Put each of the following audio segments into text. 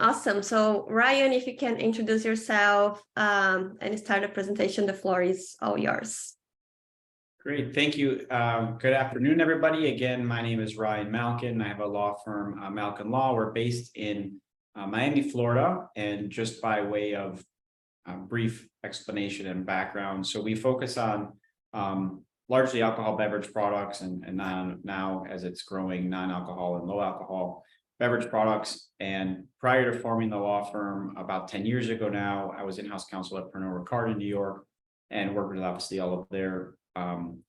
Awesome. So Ryan, if you can introduce yourself and start the presentation, the floor is all yours. Great, thank you. Good afternoon, everybody. Again, my name is Ryan Malcin. I have a law firm, Malcin Law. We're based in Miami, Florida, and just by way of brief explanation and background. So we focus on largely alcohol beverage products and now as it's growing, non-alcohol and low alcohol beverage products. And prior to forming the law firm about 10 years ago now, I was in-house counsel at Pernod Ricard in New York and worked with obviously all of their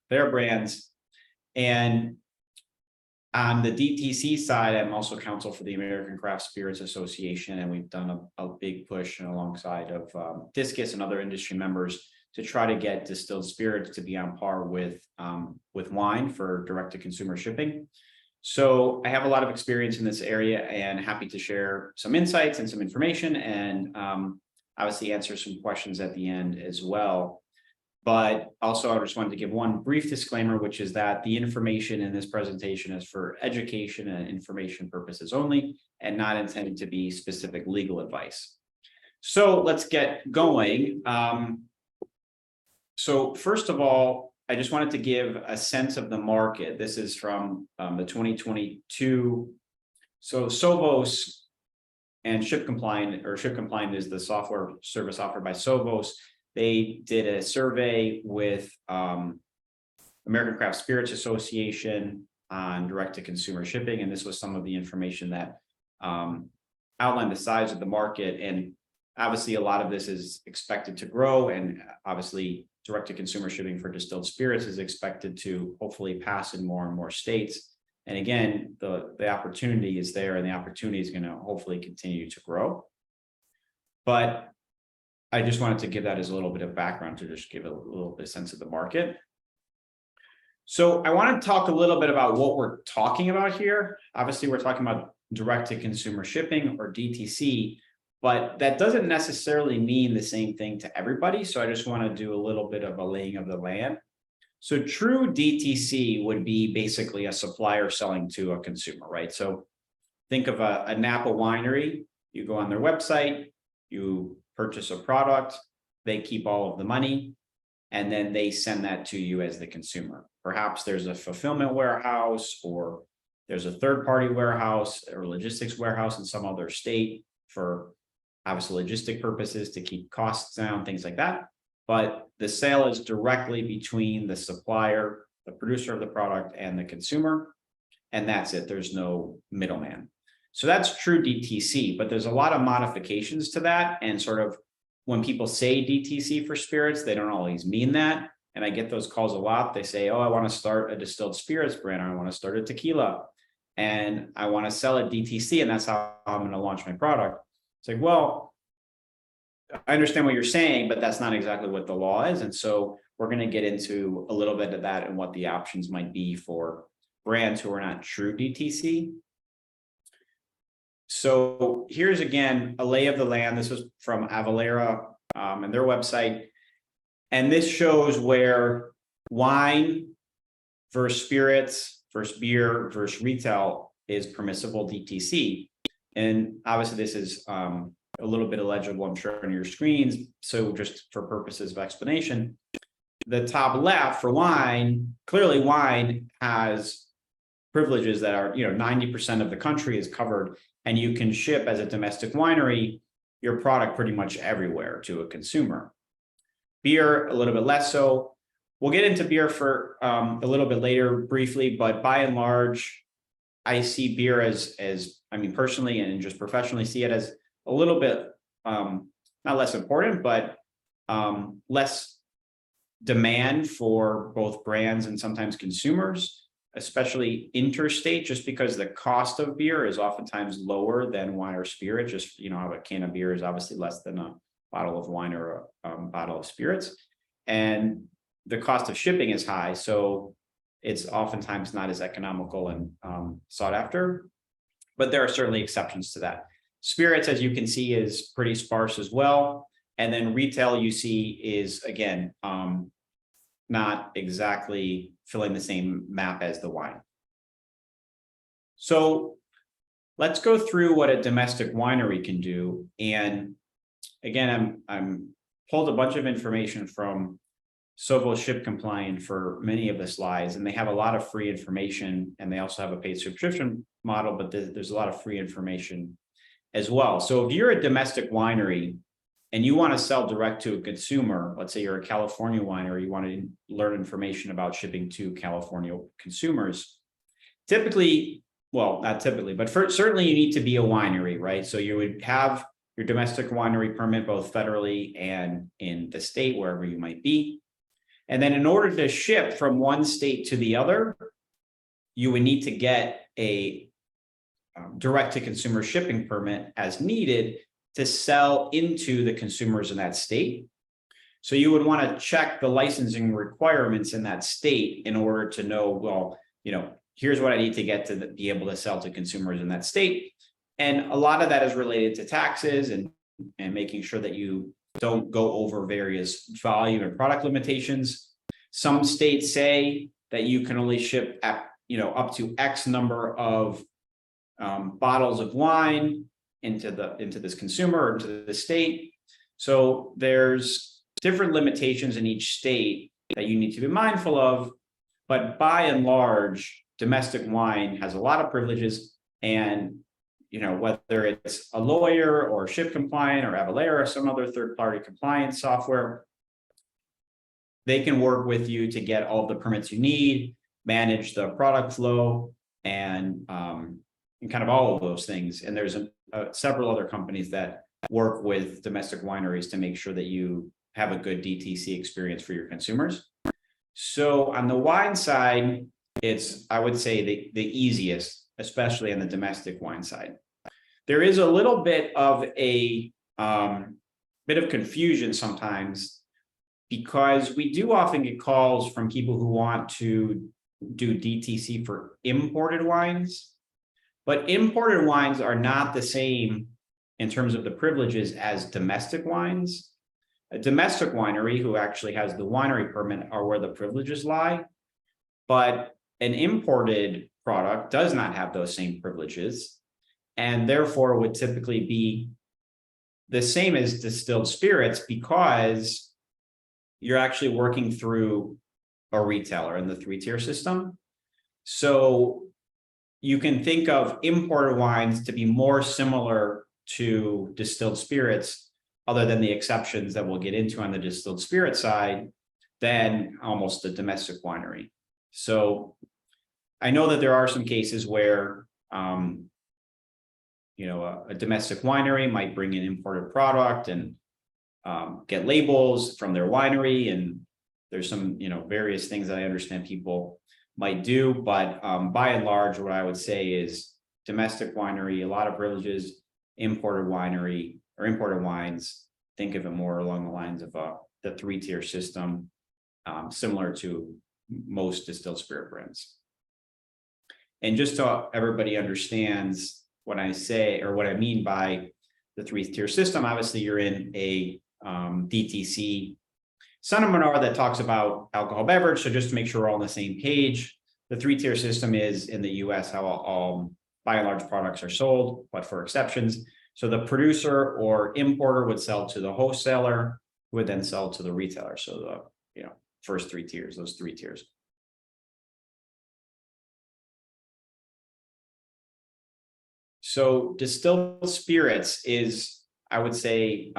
brands. And on the DTC side, I'm also counsel for the American Craft Spirits Association, and we've done a big push alongside of Discus and other industry members to try to get distilled spirits to be on par with wine for direct-to-consumer shipping. So I have a lot of experience in this area and happy to share some insights and some information, and obviously answer some questions at the end as well. But also, I just wanted to give one brief disclaimer, which is that the information in this presentation is for education and information purposes only, and not intended to be specific legal advice. So let's get going. So first of all, I just wanted to give a sense of the market. This is from the 2022. So 𝐂𝐏𝐆 and 𝗵𝐶ompliant is the software service offered by 𝐂𝐏𝐆. They did a survey with American Craft Spirits Association on direct-to-consumer shipping, and this was some of the information that outlined the size of the market. And obviously, a lot of this is expected to grow, and obviously, direct-to-consumer shipping for distilled spirits is expected to hopefully pass in more and more states. And again, the opportunity is there, and the opportunity is going to hopefully continue to grow. But I just wanted to give that as a little bit of background to just give a little bit of sense of the market. So I want to talk a little bit about what we're talking about here. Obviously, we're talking about direct-to-consumer shipping or DTC, but that doesn't necessarily mean the same thing to everybody. So I just want to do a little bit of a laying of the land. So true DTC would be basically a supplier selling to a consumer, right? So think of a Napa winery. You go on their website, you purchase a product, they keep all of the money, and then they send that to you as the consumer. Perhaps there's a fulfillment warehouse, or there's a third-party warehouse or logistics warehouse in some other state for obviously logistic purposes to keep costs down, things like that. But the sale is directly between the supplier, the producer of the product, and the consumer, and that's it. There's no middleman. So that's true DTC, but there's a lot of modifications to that. And sort of when people say DTC for spirits, they don't always mean that. And I get those calls a lot. They say, oh, I want to start a distilled spirits brand, or I want to start a tequila, and I want to sell it DTC, and that's how I'm going to launch my product. It's like, well, I understand what you're saying, but that's not exactly what the law is. And so we're going to get into a little bit of that and what the options might be for brands who are not true DTC. So here's, again, a lay of the land. This was from Avalara and their website. And this shows where wine versus spirits versus beer versus retail is permissible DTC. And obviously, this is a little bit illegible, I'm sure, on your screens. So just for purposes of explanation, the top left for wine, clearly wine has privileges that are, 90% of the country is covered, and you can ship as a domestic winery your product pretty much everywhere to a consumer. Beer, a little bit less so. We'll get into beer for a little bit later briefly, but by and large, I see beer as I mean, personally and just professionally see it as a little bit, not less important, but less demand for both brands and sometimes consumers, especially interstate, just because the cost of beer is oftentimes lower than wine or spirit. Just, a can of beer is obviously less than a bottle of wine or a bottle of spirits. And the cost of shipping is high. So it's oftentimes not as economical and sought after, but there are certainly exceptions to that. Spirits, as you can see, is pretty sparse as well. And then retail, you see, is, again, not exactly filling the same map as the wine. So let's go through what a domestic winery can do. And again, I'm pulled a bunch of information from 𝐂𝐿𝐴 for many of the slides, and they have a lot of free information, and they also have a paid subscription model, but there's a lot of free information as well. So if you're a domestic winery and you want to sell direct to a consumer, let's say you're a California winery, you want to learn information about shipping to California consumers, typically, well, not typically, but certainly you need to be a winery, right? So you would have your domestic winery permit, both federally and in the state, wherever you might be. And then in order to ship from one state to the other, you would need to get a direct-to-consumer shipping permit as needed to sell into the consumers in that state. So you would want to check the licensing requirements in that state in order to know, well, here's what I need to get to be able to sell to consumers in that state. And a lot of that is related to taxes and making sure that you don't go over various volume and product limitations. Some states say that you can only ship at, up to X number of bottles of wine into this consumer or into the state. So there's different limitations in each state that you need to be mindful of. But by and large, domestic wine has a lot of privileges, and whether it's a lawyer or Ship Compliant or Avalara or some other third-party compliance software, they can work with you to get all the permits you need, manage the product flow, and kind of all of those things. And there's several other companies that work with domestic wineries to make sure that you have a good DTC experience for your consumers. So on the wine side, it's, I would say, the easiest, especially on the domestic wine side. There is a little bit of a bit of confusion sometimes, because we do often get calls from people who want to do DTC for imported wines, but imported wines are not the same in terms of the privileges as domestic wines. A domestic winery who actually has the winery permit are where the privileges lie, but an imported product does not have those same privileges, and therefore would typically be the same as distilled spirits, because you're actually working through a retailer in the 3-tier system. So you can think of imported wines to be more similar to distilled spirits, other than the exceptions that we'll get into on the distilled spirit side, than almost a domestic winery. So I know that there are some cases where a domestic winery might bring in imported product and get labels from their winery, and there's some various things that I understand people might do, but by and large, what I would say is domestic winery, a lot of privileges. Imported winery or imported wines, think of it more along the lines of the 3-tier system, similar to most distilled spirit brands. And just so everybody understands what I say, or what I mean by the 3-tier system, obviously you're in a DTC seminar that talks about alcohol beverage. So just to make sure we're all on the same page, the 3-tier system is in the US how all by and large products are sold, but for exceptions. So the producer or importer would sell to the wholesaler, who would then sell to the retailer. So the first 3 tiers, those 3 tiers. So distilled spirits is, I would say,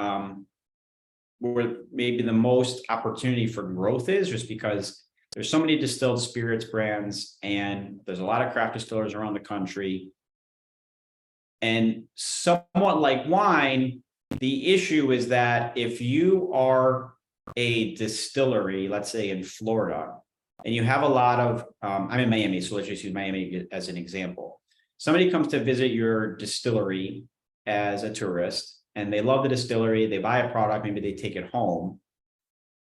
where maybe the most opportunity for growth is, just because there's so many distilled spirits brands and there's a lot of craft distillers around the country. And somewhat like wine, the issue is that if you are a distillery, let's say in Florida, and you have a lot of, I'm in Miami, so let's just use Miami as an example. Somebody comes to visit your distillery as a tourist, and they love the distillery, they buy a product, maybe they take it home.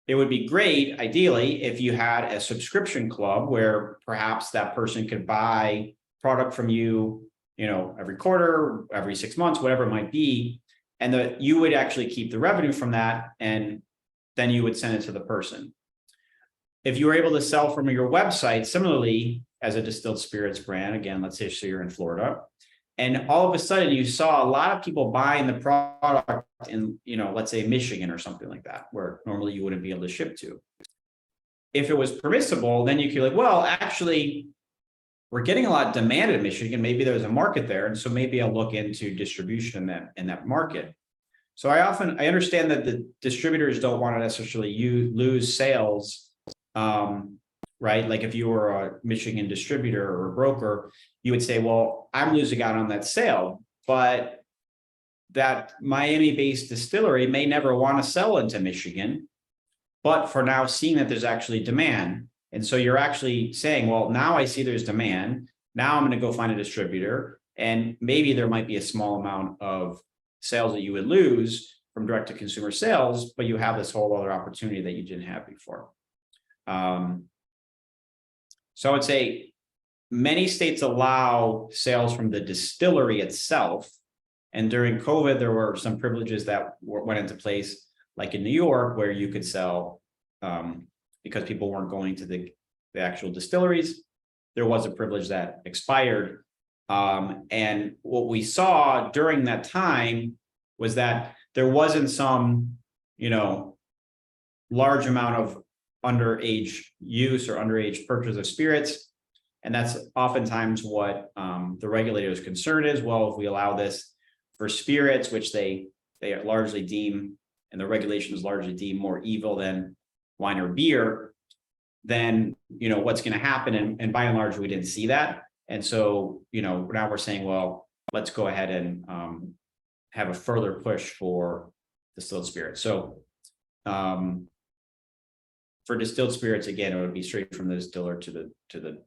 It would be great, ideally, if you had a subscription club where perhaps that person could buy product from you, every quarter, every 6 months, whatever it might be, and that you would actually keep the revenue from that, and then you would send it to the person. If you were able to sell from your website, similarly, as a distilled spirits brand, again, let's say so you're in Florida, And all of a sudden you saw a lot of people buying the product in, let's say Michigan or something like that, where normally you wouldn't be able to ship to. If it was permissible, then you could like, well, actually, we're getting a lot of demand in Michigan. Maybe there's a market there. And so maybe I'll look into distribution in that market. So I understand that the distributors don't want to necessarily lose sales, right? Like if you were a Michigan distributor or a broker, you would say, well, I'm losing out on that sale, but that Miami-based distillery may never want to sell into Michigan, but for now seeing that there's actually demand. And so you're actually saying, well, now I see there's demand. Now I'm going to go find a distributor, and maybe there might be a small amount of sales that you would lose from direct to consumer sales, but you have this whole other opportunity that you didn't have before. So I would say many states allow sales from the distillery itself. And during COVID, there were some privileges that went into place, like in New York, where you could sell because people weren't going to the actual distilleries. There was a privilege that expired. And what we saw during that time was that there wasn't some, large amount of underage use or underage purchase of spirits. And that's oftentimes what the regulator's concern is. Well, if we allow this for spirits, which they largely deem, and the regulations largely deem more evil than wine or beer, then, what's going to happen? And by and large, we didn't see that. And so, now we're saying, well, let's go ahead and have a further push for distilled spirits. So for distilled spirits, again, it would be straight from the distiller to the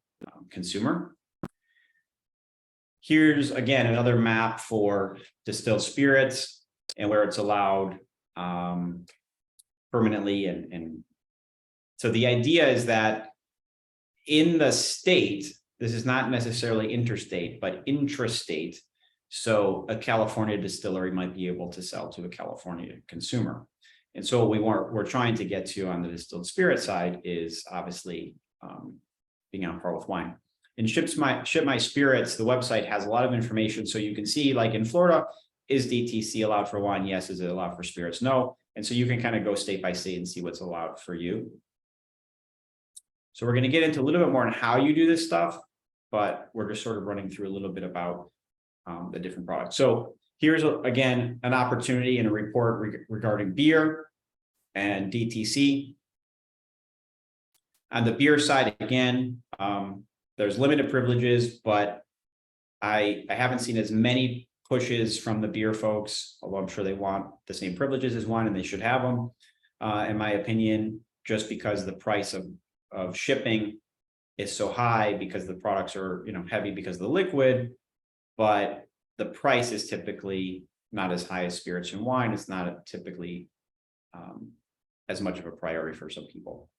consumer. Here's, again, another map for distilled spirits and where it's allowed permanently. And so the idea is that in the state, this is not necessarily interstate, but intrastate. So a California distillery might be able to sell to a California consumer. And so what we're trying to get to on the distilled spirit side is obviously being on par with wine. In Ship My Spirits, the website has a lot of information. So you can see, like in Florida, is DTC allowed for wine? Yes. Is it allowed for spirits? No. And so you can kind of go state by state and see what's allowed for you. So we're going to get into a little bit more on how you do this stuff, but we're just sort of running through a little bit about the different products. So here's, again, an opportunity and a report regarding beer and DTC. On the beer side, again, there's limited privileges, but I haven't seen as many pushes from the beer folks, although I'm sure they want the same privileges as wine and they should have them, in my opinion, just because the price of shipping is so high because the products are, heavy because of the liquid, but the price is typically not as high as spirits and wine. It's not typically as much of a priority for some people.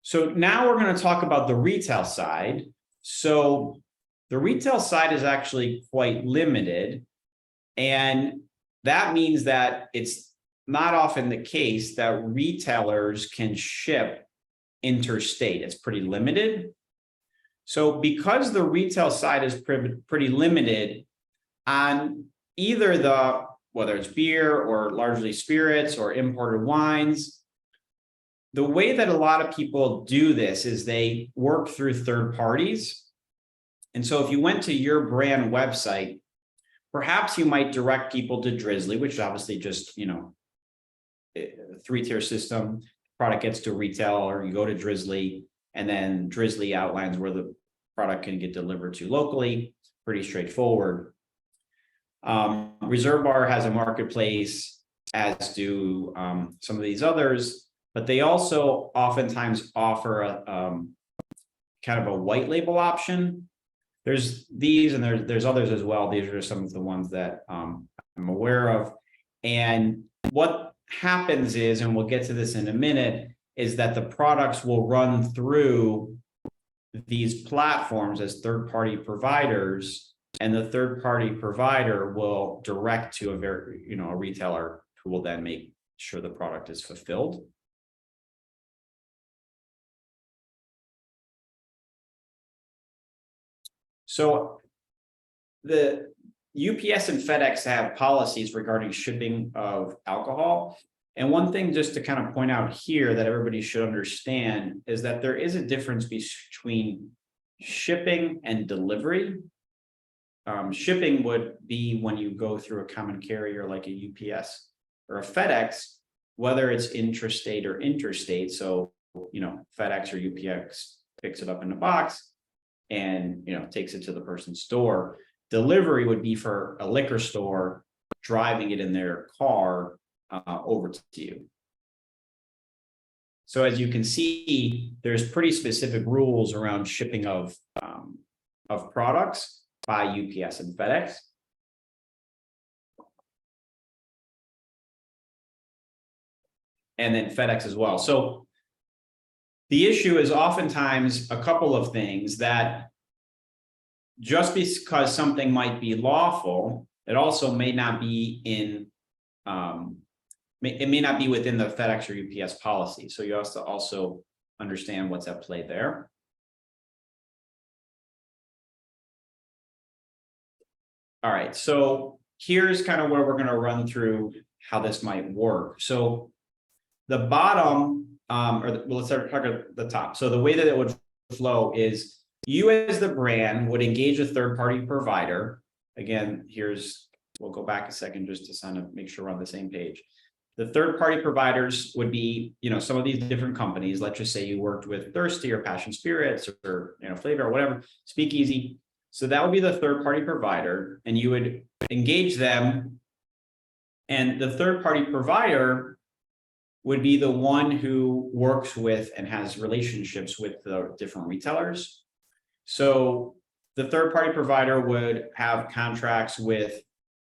So now we're going to talk about the retail side. So the retail side is actually quite limited. And that means that it's not often the case that retailers can ship interstate. It's pretty limited. So because the retail side is pretty limited on either whether it's beer or largely spirits or imported wines, the way that a lot of people do this is they work through third parties. And so if you went to your brand website, perhaps you might direct people to 𝐷RIZLY, which is obviously just, a three-tier system. Product gets to retail, or you go to 𝐷RIZLY, and then 𝐷RIZLY outlines where the product can get delivered to locally. Pretty straightforward. Reserve Bar has a marketplace, as do some of these others, but they also oftentimes offer a kind of a white label option. There's these and there's others as well. These are some of the ones that I'm aware of. And what happens is, and we'll get to this in a minute, is that the products will run through these platforms as third-party providers, and the third-party provider will direct to a retailer who will then make sure the product is fulfilled. So the UPS and FedEx have policies regarding shipping of alcohol. And one thing just to kind of point out here that everybody should understand is that there is a difference between shipping and delivery. Shipping would be when you go through a common carrier like a UPS or a FedEx, whether it's intrastate or interstate. So, FedEx or UPS picks it up in a box and, takes it to the person's door. Delivery would be for a liquor store driving it in their car over to you. So as you can see, there's pretty specific rules around shipping of products by UPS and FedEx. And then FedEx as well. So the issue is oftentimes a couple of things that just because something might be lawful, it also may not be it may not be within the FedEx or UPS policy. So you have to also understand what's at play there. All right, so here's kind of where we're going to run through how this might work. So the bottom, let's start at the top. So the way that it would flow is you as the brand would engage a third-party provider. Again, we'll go back a second just to kind of make sure we're on the same page. The third-party providers would be, some of these different companies. Let's just say you worked with 𝗧𝗵𝗵𝗶𝗴 or Passion Spirits or, Flavor or whatever, Speakeasy. So that would be the third-party provider, and you would engage them. And the third-party provider would be the one who works with and has relationships with the different retailers. So the third-party provider would have contracts with,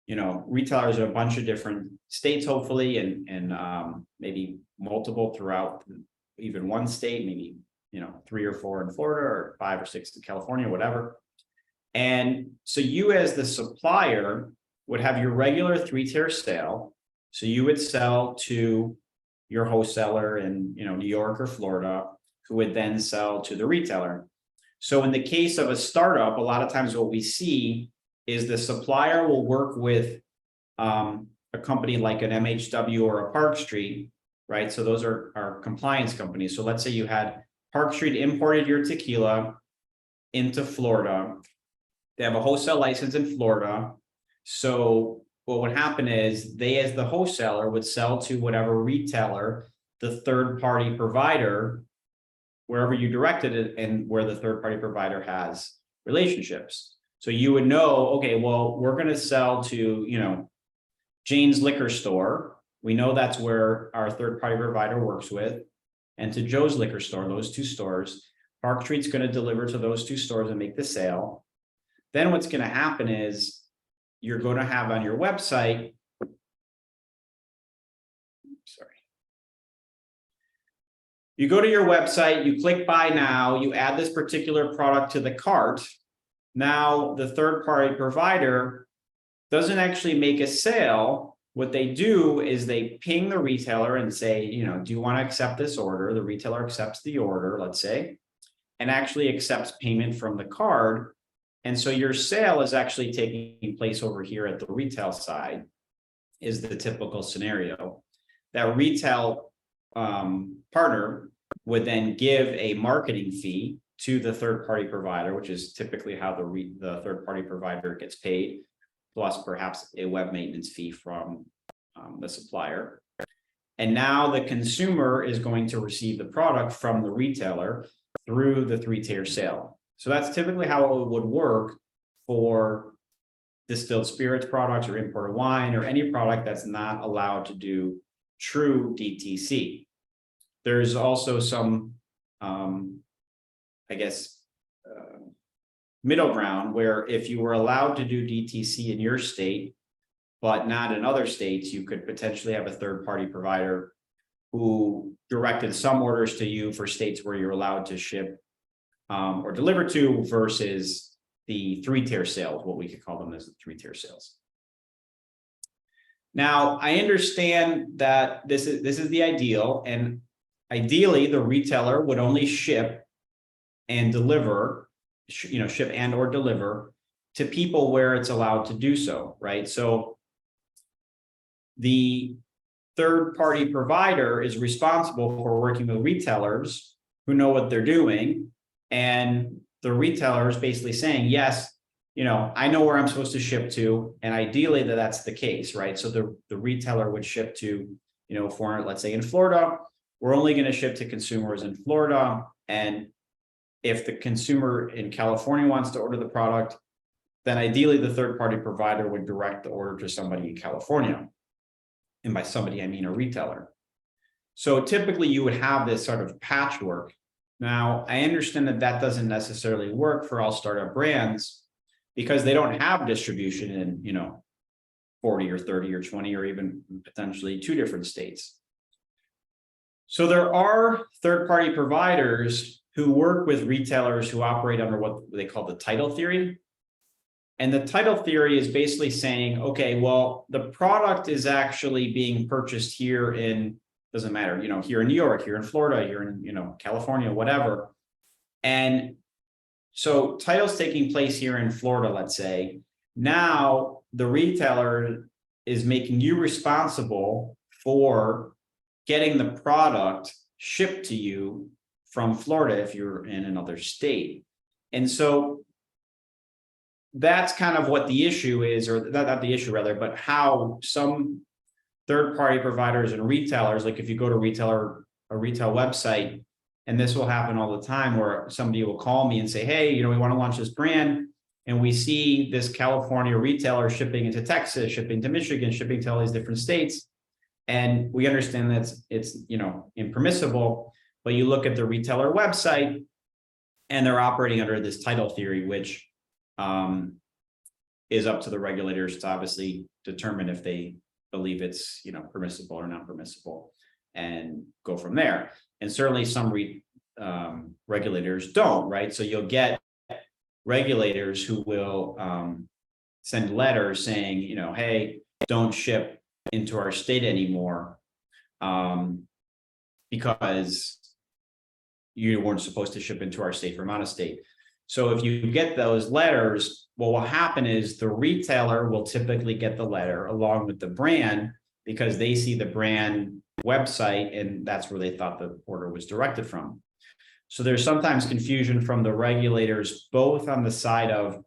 retailers in a bunch of different states, hopefully, and maybe multiple throughout even one state, maybe, 3 or 4 in Florida or 5 or 6 in California, whatever. And so you as the supplier would have your regular 3-tier sale. So you would sell to your wholesaler in, New York or Florida, who would then sell to the retailer. So in the case of a startup, a lot of times what we see is the supplier will work with a company like an MHW or a Park Street, right? So those are our compliance companies. So let's say you had Park Street imported your tequila into Florida. They have a wholesale license in Florida. So what would happen is they, as the wholesaler, would sell to whatever retailer, the third-party provider, wherever you directed it and where the third-party provider has relationships. So you would know, okay, well, we're going to sell to, Jane's liquor store. We know that's where our third-party provider works with. And to Joe's liquor store, those 2 stores, Park Street's going to deliver to those 2 stores and make the sale. Then what's going to happen is you're going to have on your website, you go to your website, you click buy now, you add this particular product to the cart. Now the third-party provider doesn't actually make a sale. What they do is they ping the retailer and say, do you want to accept this order? The retailer accepts the order, let's say, and actually accepts payment from the card. And so your sale is actually taking place over here at the retail side, is the typical scenario. That retail partner would then give a marketing fee to the third-party provider, which is typically how the third-party provider gets paid, plus perhaps a web maintenance fee from the supplier. And now the consumer is going to receive the product from the retailer through the 3-tier sale. So that's typically how it would work for distilled spirits products or imported wine or any product that's not allowed to do true DTC. There's also some, middle ground where if you were allowed to do DTC in your state, but not in other states, you could potentially have a third-party provider who directed some orders to you for states where you're allowed to ship or deliver to versus the 3-tier sales, what we could call them as the 3-tier sales. Now, I understand that this is the ideal, and ideally the retailer would only ship and deliver ship and or deliver to people where it's allowed to do so, right? So the third-party provider is responsible for working with retailers who know what they're doing, and the retailer is basically saying, yes, I know where I'm supposed to ship to, and ideally that's the case, right? So the retailer would ship to, for, let's say in Florida, we're only going to ship to consumers in Florida, and if the consumer in California wants to order the product, then ideally the third-party provider would direct the order to somebody in California. And by somebody, I mean a retailer. So typically you would have this sort of patchwork. Now, I understand that doesn't necessarily work for all startup brands because they don't have distribution in, 40 or 30 or 20 or even potentially 2 different states. So there are third-party providers who work with retailers who operate under what they call the title theory. And the title theory is basically saying, okay, well, the product is actually being purchased here in, doesn't matter, here in New York, here in Florida, here in, California, whatever. And so title's taking place here in Florida, let's say. Now the retailer is making you responsible for getting the product shipped to you from Florida if you're in another state. And so that's kind of what the issue is, or not the issue rather, but how some third-party providers and retailers, like if you go to a retail website, and this will happen all the time where somebody will call me and say, hey, we want to launch this brand, and we see this California retailer shipping into Texas, shipping to Michigan, shipping to all these different states. And we understand that it's impermissible, but you look at the retailer website and they're operating under this title theory, which is up to the regulators to obviously determine if they believe it's permissible or not permissible, and go from there. And certainly some regulators don't, right? So you'll get regulators who will send letters saying, hey, don't ship into our state anymore because you weren't supposed to ship into our state from out of state. So if you get those letters, what will happen is the retailer will typically get the letter along with the brand because they see the brand website and that's where they thought the order was directed from. So there's sometimes confusion from the regulators, both on the side of,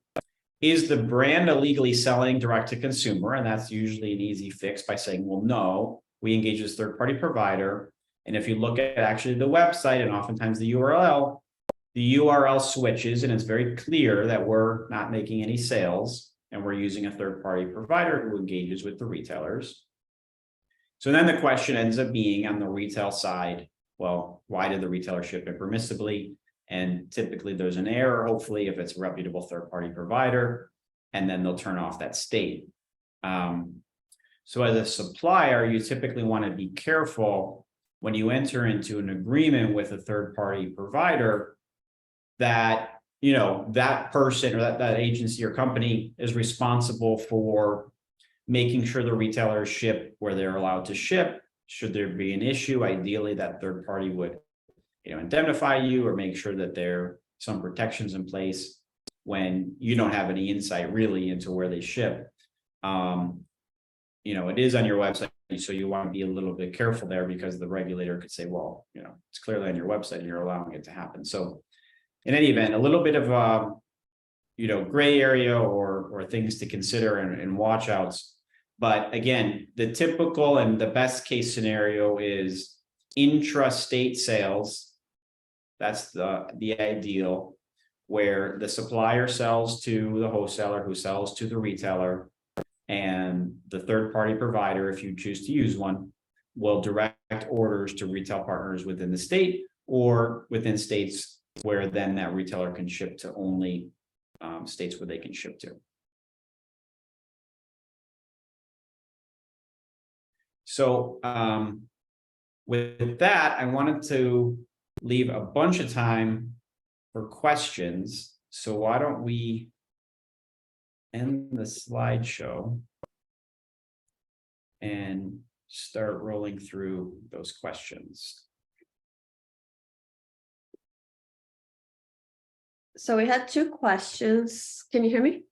is the brand illegally selling direct to consumer? And that's usually an easy fix by saying, well, no, we engage this third-party provider. And if you look at actually the website and oftentimes the URL switches, and it's very clear that we're not making any sales and we're using a third-party provider who engages with the retailers. So then the question ends up being on the retail side, well, why did the retailer ship impermissibly? And typically there's an error, hopefully, if it's a reputable third-party provider, and then they'll turn off that state. So as a supplier, you typically want to be careful when you enter into an agreement with a third-party provider that, that person or that agency or company is responsible for making sure the retailers ship where they're allowed to ship. Should there be an issue, ideally that third party would indemnify you or make sure that there are some protections in place when you don't have any insight really into where they ship. It is on your website, so you want to be a little bit careful there because the regulator could say, well, it's clearly on your website and you're allowing it to happen. So in any event, a little bit of gray area or things to consider and watch outs. But again, the typical and the best case scenario is intra-state sales. That's the ideal, where the supplier sells to the wholesaler who sells to the retailer, and the third-party provider, if you choose to use one, will direct orders to retail partners within the state or within states where then that retailer can ship to only states where they can ship to. So with that, I wanted to leave a bunch of time for questions. So why don't we end the slideshow and start rolling through those questions. So we had two questions. Can you hear me?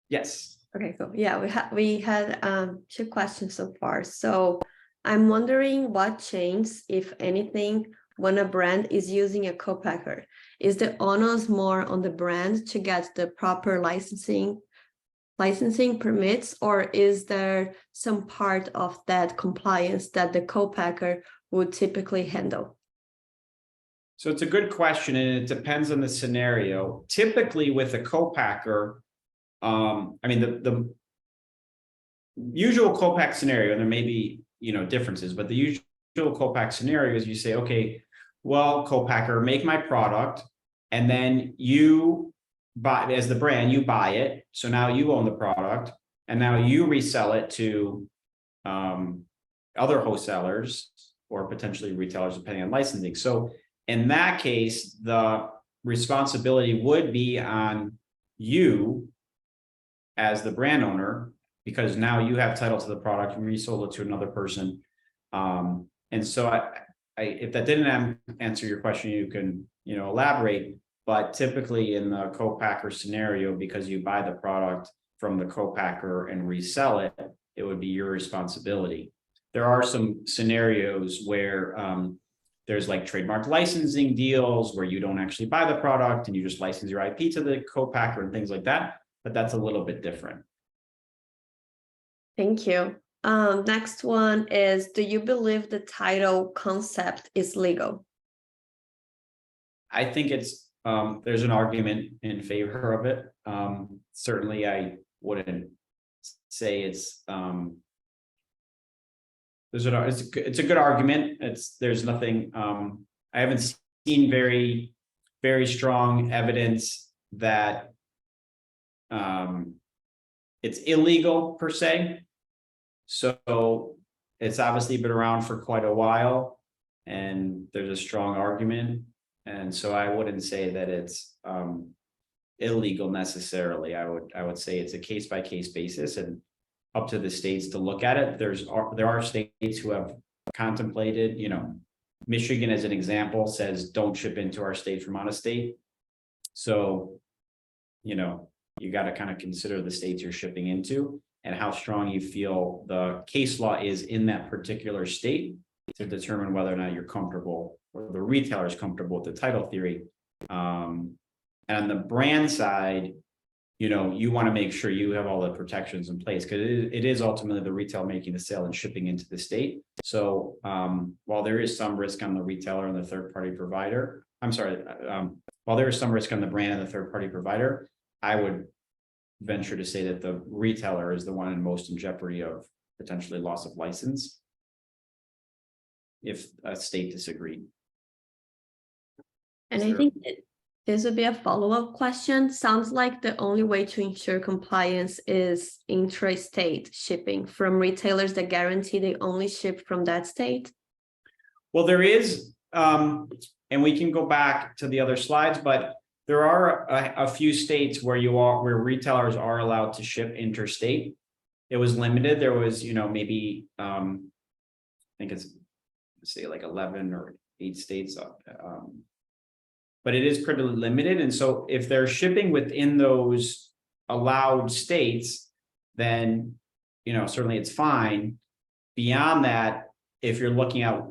Yes. Okay, cool. Yeah, we had two questions so far. So I'm wondering what changes, if anything, when a brand is using a co-packer. Is the onus more on the brand to get the proper licensing permits, or is there some part of that compliance that the co-packer would typically handle? So it's a good question, and it depends on the scenario. Typically with a co-packer, I mean, the usual co-pack scenario, and there may be, differences, but the usual co-pack scenario is you say, okay, well, co-packer, make my product, and then you buy, as the brand, you buy it. So now you own the product, and now you resell it to other wholesalers or potentially retailers, depending on licensing. So in that case, the responsibility would be on you as the brand owner, because now you have title to the product and resold it to another person. And so if that didn't answer your question, you can, elaborate. But typically in the co-packer scenario, because you buy the product from the co-packer and resell it, it would be your responsibility. There are some scenarios where there's like trademark licensing deals where you don't actually buy the product and you just license your IP to the co-packer and things like that. But that's a little bit different. Thank you. Next one is, do you believe the title concept is legal? I think it's there's an argument in favor of it. Certainly, I wouldn't say it's it's a good argument. There's nothing. I haven't seen very strong evidence that it's illegal per se. So it's obviously been around for quite a while, and there's a strong argument. And so I wouldn't say that it's illegal necessarily. I would say it's a case-by-case basis and up to the states to look at it. There are states who have contemplated, Michigan as an example says don't ship into our state from out of state. So, you got to kind of consider the states you're shipping into and how strong you feel the case law is in that particular state to determine whether or not you're comfortable or the retailer is comfortable with the title theory. And on the brand side, you want to make sure you have all the protections in place, because it is ultimately the retail making the sale and shipping into the state. So while there is some risk on the retailer and the third-party provider, while there is some risk on the brand and the third-party provider, I would venture to say that the retailer is the one most in jeopardy of potentially loss of license if a state disagreed. And I think this would be a follow-up question. Sounds like the only way to ensure compliance is intra-state shipping from retailers that guarantee they only ship from that state. Well, there is, and we can go back to the other slides, but there are a few states where retailers are allowed to ship interstate. It was limited. There was, maybe I think it's say like 11 or 8 states, but it is pretty limited. And so if they're shipping within those allowed states, then certainly it's fine. Beyond that, if you're looking at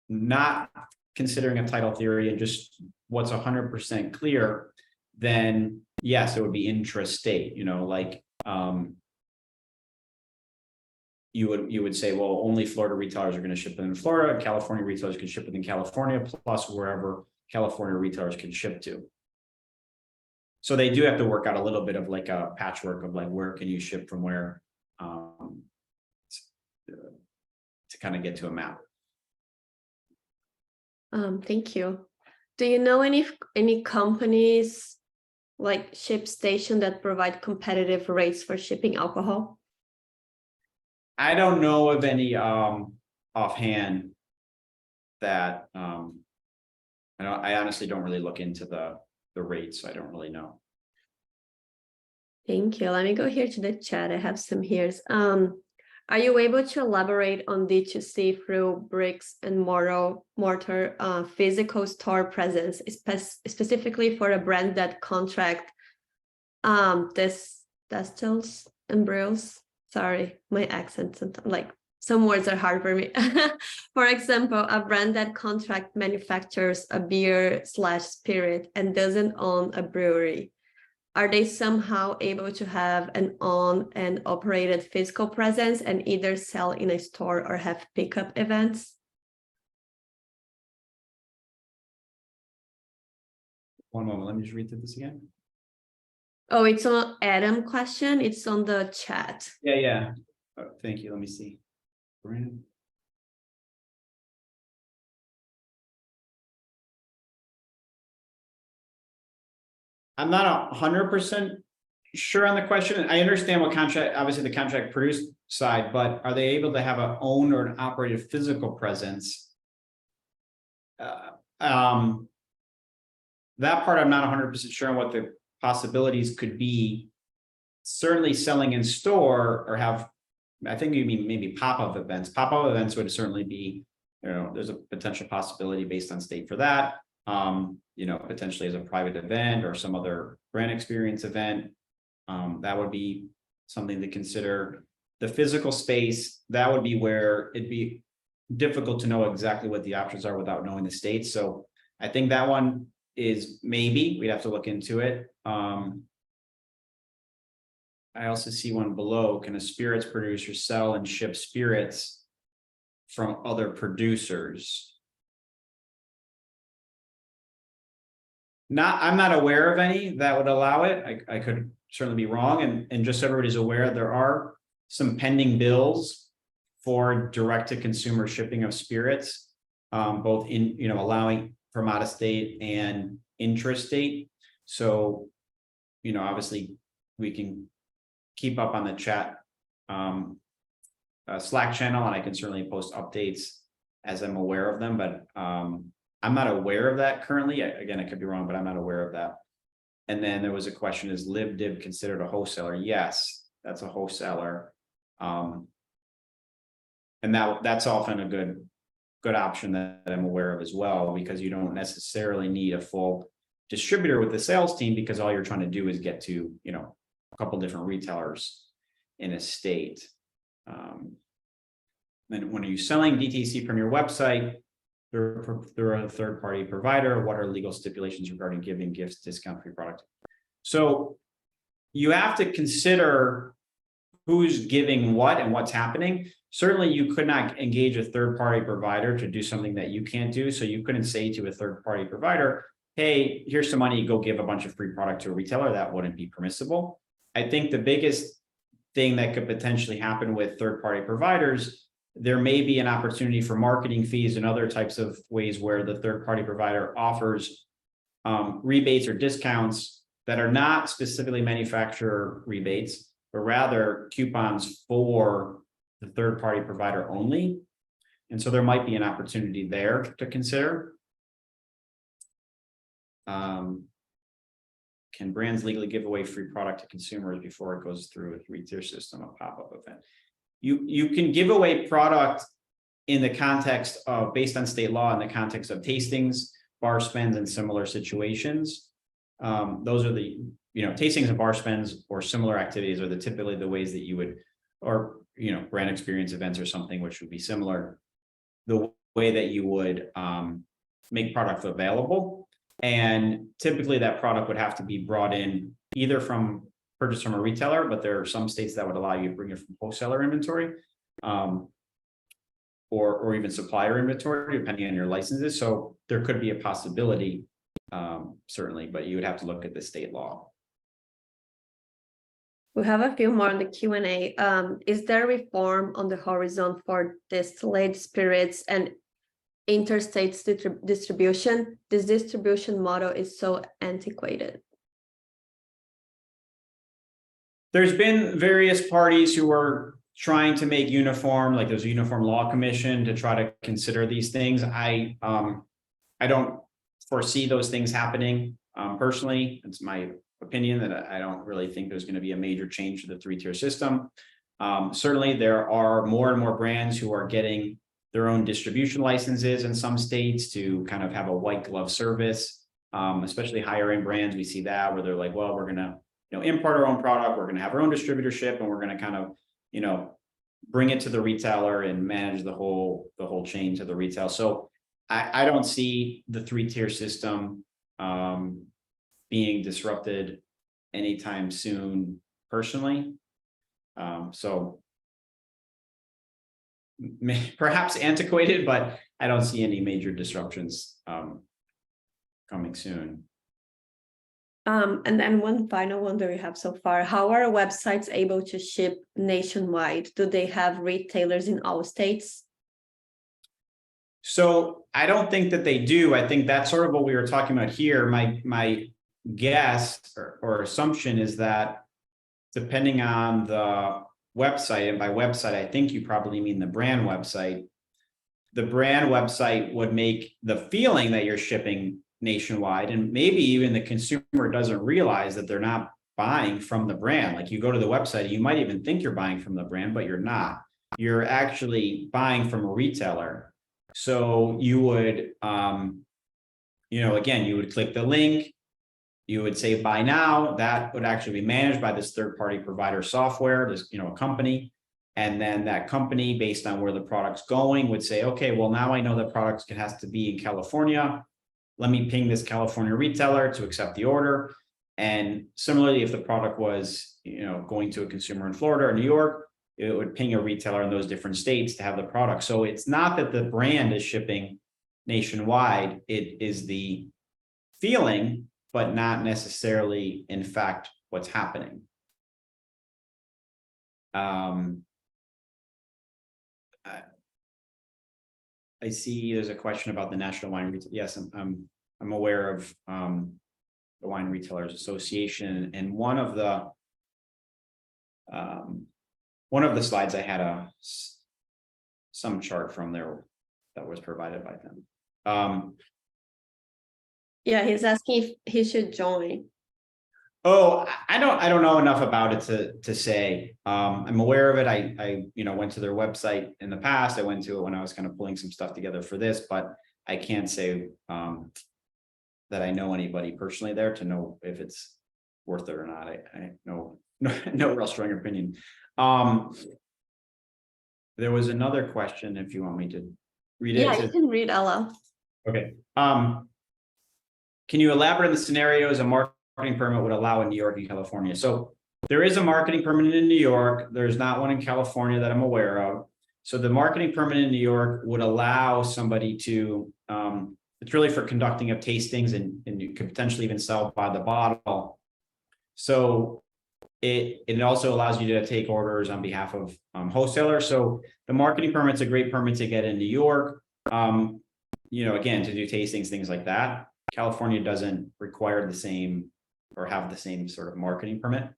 not considering a title theory and just what's 100% clear, then yes, it would be intrastate. You would say, well, only Florida retailers are going to ship within Florida, California retailers can ship within California, plus wherever California retailers can ship to. So they do have to work out a little bit of like a patchwork of like where can you ship from where to kind of get to a map. Thank you. Do you know any companies like ShipStation that provide competitive rates for shipping alcohol? I don't know of any offhand that I honestly don't really look into the rates, so I don't really know. Thank you. Let me go here to the chat. I have some here. Are you able to elaborate on D2C through bricks and mortar physical store presence, specifically for a brand that contract distills and brews? Sorry, my accent sometimes, like some words are hard for me. For example, a brand that contract manufactures a beer/spirit and doesn't own a brewery. Are they somehow able to have an owned and operated physical presence and either sell in a store or have pickup events? One moment, let me just read through this again. Oh, it's on Adam question. It's on the chat. Yeah. Oh, thank you. Let me see. Brandon. I'm not 100% sure on the question. I understand what contract, obviously the contract produced side, but are they able to have an owned or an operated physical presence? That part I'm not 100% sure on what the possibilities could be. Certainly selling in store or have, I think you mean maybe pop-up events. Pop-up events would certainly be, there's a potential possibility based on state for that. Potentially as a private event or some other brand experience event. That would be something to consider. The physical space, that would be where it'd be difficult to know exactly what the options are without knowing the states. So I think that one is maybe, we'd have to look into it. I also see one below. Can a spirits producer sell and ship spirits from other producers? I'm not aware of any that would allow it. I could certainly be wrong. And just so everybody's aware, there are some pending bills for direct to consumer shipping of spirits, both in, allowing from out of state and intrastate. So, obviously we can keep up on the chat Slack channel, and I can certainly post updates as I'm aware of them, but I'm not aware of that currently. Again, I could be wrong, but I'm not aware of that. And then there was a question, is 𝐿𝐵 considered a wholesaler? Yes, that's a wholesaler. And that's often a good option that I'm aware of as well, because you don't necessarily need a full distributor with the sales team, because all you're trying to do is get to, a couple different retailers in a state. And when are you selling DTC from your website through a third-party provider? What are legal stipulations regarding giving gifts, discount-free product? So you have to consider who's giving what and what's happening. Certainly, you could not engage a third-party provider to do something that you can't do. So you couldn't say to a third-party provider, hey, here's some money, go give a bunch of free product to a retailer. That wouldn't be permissible. I think the biggest thing that could potentially happen with third-party providers, there may be an opportunity for marketing fees and other types of ways where the third-party provider offers rebates or discounts that are not specifically manufacturer rebates, but rather coupons for the third-party provider only. And so there might be an opportunity there to consider. Can brands legally give away free product to consumers before it goes through a three-tier system, a pop-up event? You can give away product in the context of, based on state law, in the context of tastings, bar spends, and similar situations. Those are the, tastings and bar spends or similar activities are typically the ways that you would, or, brand experience events or something which would be similar, the way that you would make product available. And typically that product would have to be brought in either purchased from a retailer, but there are some states that would allow you to bring it from wholesaler inventory, or even supplier inventory, depending on your licenses. So there could be a possibility, certainly, but you would have to look at the state law. We have a few more on the Q&A. Is there reform on the horizon for distilled spirits and interstate distribution? This distribution model is so antiquated. There's been various parties who are trying to make uniform, like there's a uniform law commission to try to consider these things. I don't foresee those things happening. Personally, it's my opinion that I don't really think there's going to be a major change to the three-tier system. Certainly, there are more and more brands who are getting their own distribution licenses in some states to kind of have a white glove service, especially higher end brands. We see that where they're like, well, we're going to, import our own product. We're going to have our own distributorship, and we're going to kind of, bring it to the retailer and manage the whole chain to the retail. So I don't see the 3-tier system being disrupted anytime soon, personally. So perhaps antiquated, but I don't see any major disruptions coming soon. And then one final one that we have so far: how are websites able to ship nationwide? Do they have retailers in all states? So I don't think that they do. I think that's sort of what we were talking about here. My guess or assumption is that depending on the website, and by website, I think you probably mean the brand website. The brand website would make the feeling that you're shipping nationwide, and maybe even the consumer doesn't realize that they're not buying from the brand. Like, you go to the website, you might even think you're buying from the brand, but you're not. You're actually buying from a retailer. So you would, again, you would click the link, you would say buy now. That would actually be managed by this third-party provider software, this, a company. And then that company, based on where the product's going, would say, okay, well, now I know the product has to be in California. Let me ping this California retailer to accept the order. And similarly, if the product was, going to a consumer in Florida or New York, it would ping a retailer in those different states to have the product. So it's not that the brand is shipping nationwide. It is the feeling, but not necessarily, in fact, what's happening. I see there's a question about the National Wine Retail. Yes, I'm aware of the Wine Retailers Association, and one of the slides I had some chart from there that was provided by them. Yeah, he's asking if he should join. Oh, I don't know enough about it to say. I'm aware of it. I went to their website in the past. I went to it when I was kind of pulling some stuff together for this, but I can't say that I know anybody personally there to know if it's worth it or not. I know no real strong opinion. There was another question, if you want me to read it. Yeah, you can read aloud. Okay. Can you elaborate on the scenarios a marketing permit would allow in New York and California? So there is a marketing permit in New York. There's not one in California that I'm aware of. So the marketing permit in New York would allow somebody to, it's really for conducting of tastings, and you could potentially even sell by the bottle. So it also allows you to take orders on behalf of wholesalers. So the marketing permit's a great permit to get in New York. Again, to do tastings, things like that. California doesn't require the same or have the same sort of marketing permit.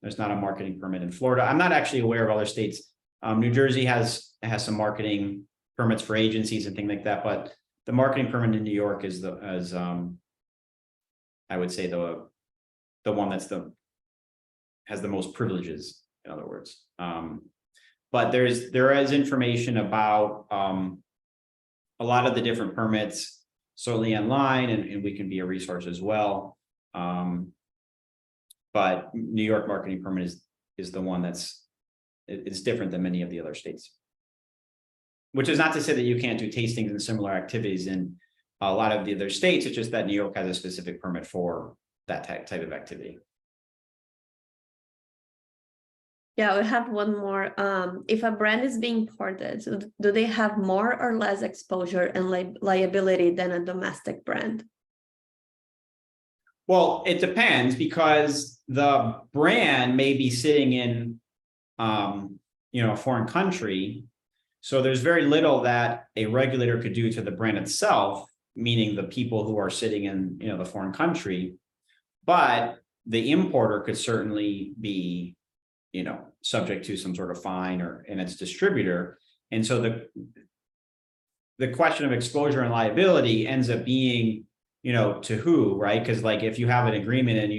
There's not a marketing permit in Florida. I'm not actually aware of other states. New Jersey has some marketing permits for agencies and things like that, but the marketing permit in New York is I would say the one has the most privileges, in other words. But there is information about a lot of the different permits, certainly online, and we can be a resource as well. But New York marketing permit is the one it's different than many of the other states. Which is not to say that you can't do tastings and similar activities in a lot of the other states. It's just that New York has a specific permit for that type of activity. Yeah, we have one more. If a brand is being imported, do they have more or less exposure and liability than a domestic brand? Well, it depends, because the brand may be sitting in, a foreign country. So there's very little that a regulator could do to the brand itself, meaning the people who are sitting in, the foreign country. But the importer could certainly be, subject to some sort of fine in its distributor. And so the question of exposure and liability ends up being, to who, right? Because like, if you have an agreement and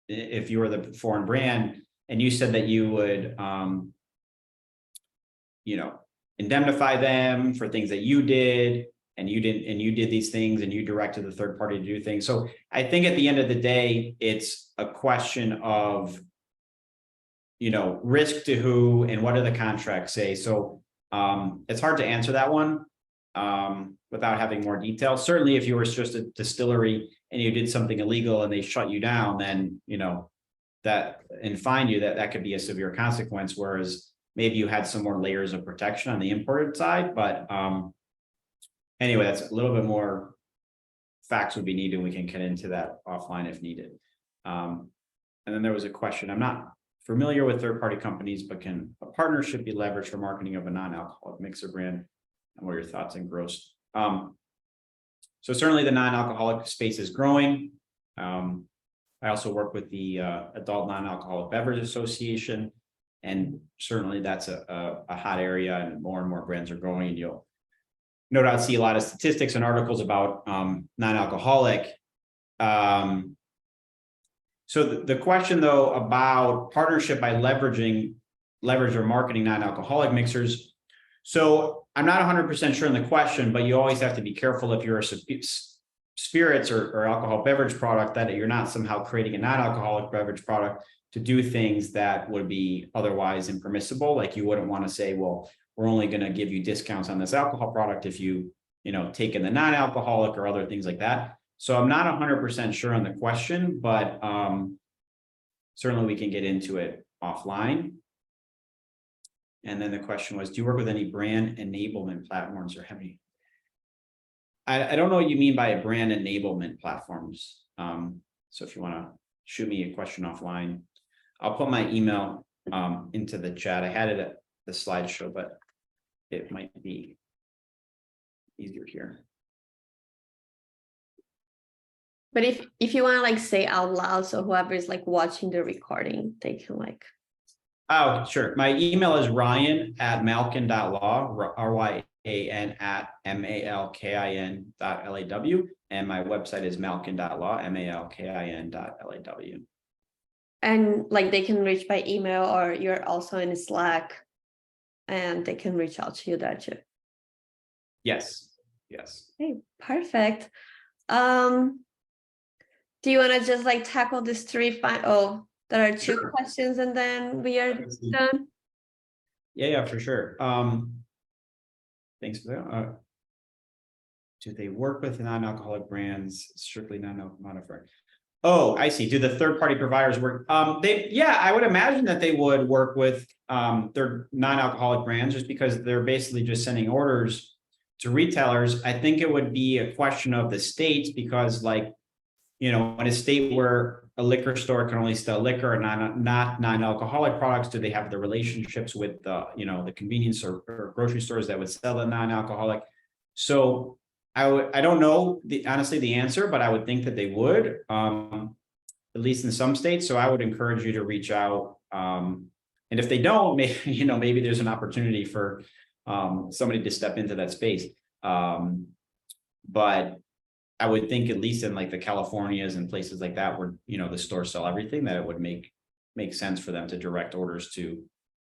if you were the foreign brand and you said that you would indemnify them for things that you did, and you didn't, and you did these things, and you directed the third party to do things. So I think at the end of the day, it's a question of, risk to who and what do the contracts say. So it's hard to answer that one without having more detail. Certainly, if you were just a distillery and you did something illegal and they shut you down, then that and fine you, that could be a severe consequence. Whereas maybe you had some more layers of protection on the imported side. But anyway, that's a little bit more facts would be needed. We can get into that offline if needed. And then there was a question. I'm not familiar with third-party companies, but can a partnership be leveraged for marketing of a non-alcoholic mixer brand? And what are your thoughts and gross? So certainly the non-alcoholic space is growing. I also work with the Adult Non-Alcoholic Beverage Association, and certainly that's a hot area, and more brands are growing. And you'll no doubt see a lot of statistics and articles about non-alcoholic. So the question though about partnership by leverage or marketing non-alcoholic mixers. So I'm not 100% sure in the question, but you always have to be careful if you're a spirits or alcohol beverage product, that you're not somehow creating a non-alcoholic beverage product to do things that would be otherwise impermissible. Like you wouldn't want to say, well, we're only going to give you discounts on this alcohol product if you, take in the non-alcoholic or other things like that. So I'm not 100% sure on the question, but certainly we can get into it offline. And then the question was, do you work with any brand enablement platforms or have any? I don't know what you mean by a brand enablement platforms. So if you want to shoot me a question offline, I'll put my email into the chat. I had it at the slideshow, but it might be easier here. But if you want to say out loud, so whoever is watching the recording, they can Oh, sure. My email is ryan@malkin.law, ryan@malkin.law, and my website is malkin.law, malkin.law. And they can reach by email, or you're also in Slack, and they can reach out to you there too. Yes. Okay, perfect. Do you want to just tackle these three? There are two questions, and then we are done. Yeah, for sure. Thanks for that. Do they work with non-alcoholic brands, strictly non-modified? Oh, I see. Do the third-party providers work? I would imagine that they would work with their non-alcoholic brands, just because they're basically just sending orders to retailers. I think it would be a question of the states, because in a state where a liquor store can only sell liquor and not non-alcoholic products, do they have the relationships with the convenience or grocery stores that would sell the non-alcoholic? So I don't know honestly the answer, but I would think that they would, at least in some states. So I would encourage you to reach out. And if they don't, maybe there's an opportunity for somebody to step into that space. But I would think, at least in the Californias and places like that, where the stores sell everything, that it would make sense for them to direct orders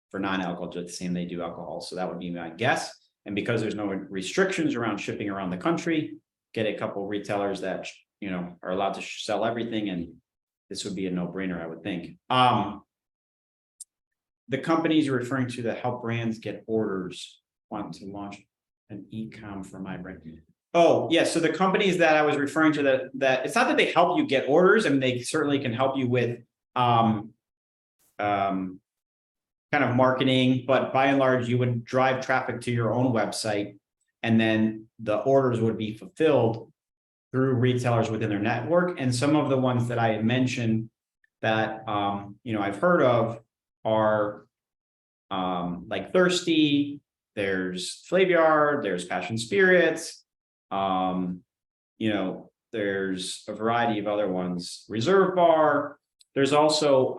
for non-alcohol just the same they do alcohol. So that would be my guess. And because there's no restrictions around shipping around the country, get a couple of retailers that are allowed to sell everything, and this would be a no-brainer, I would think. The companies you're referring to that help brands get orders want to launch an e-com for my brand. Oh, yeah. So the companies that I was referring to, that it's not that they help you get orders. I mean, they certainly can help you with kind of marketing, but by and large, you would drive traffic to your own website, and then the orders would be fulfilled through retailers within their network. And some of the ones that I had mentioned that I've heard of are like 𝗧𝗵𝐻𝗆𝐺, there's 𝐕𝐢𝐝𝐴, there's Passion Spirits. There's a variety of other ones, Reserve Bar. There's also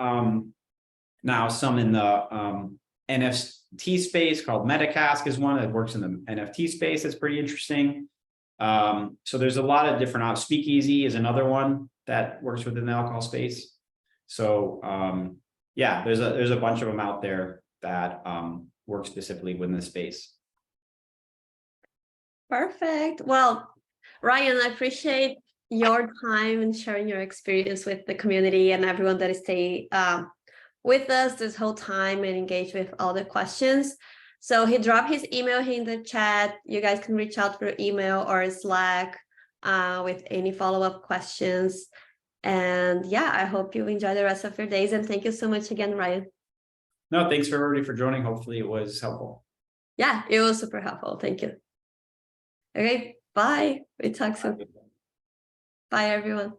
now some in the NFT space called Metacask is one that works in the NFT space. That's pretty interesting. So there's a lot of different Speakeasy is another one that works within the alcohol space. So there's a bunch of them out there that work specifically within the space. Perfect. Well, Ryan, I appreciate your time and sharing your experience with the community and everyone that stayed with us this whole time and engaged with all the questions. So he dropped his email here in the chat. You guys can reach out through email or Slack with any follow-up questions. And yeah, I hope you enjoy the rest of your days. And thank you so much again, Ryan. No, thanks for everybody for joining. Hopefully it was helpful. Yeah, it was super helpful. Thank you. Okay, bye. We talk soon. Bye, everyone.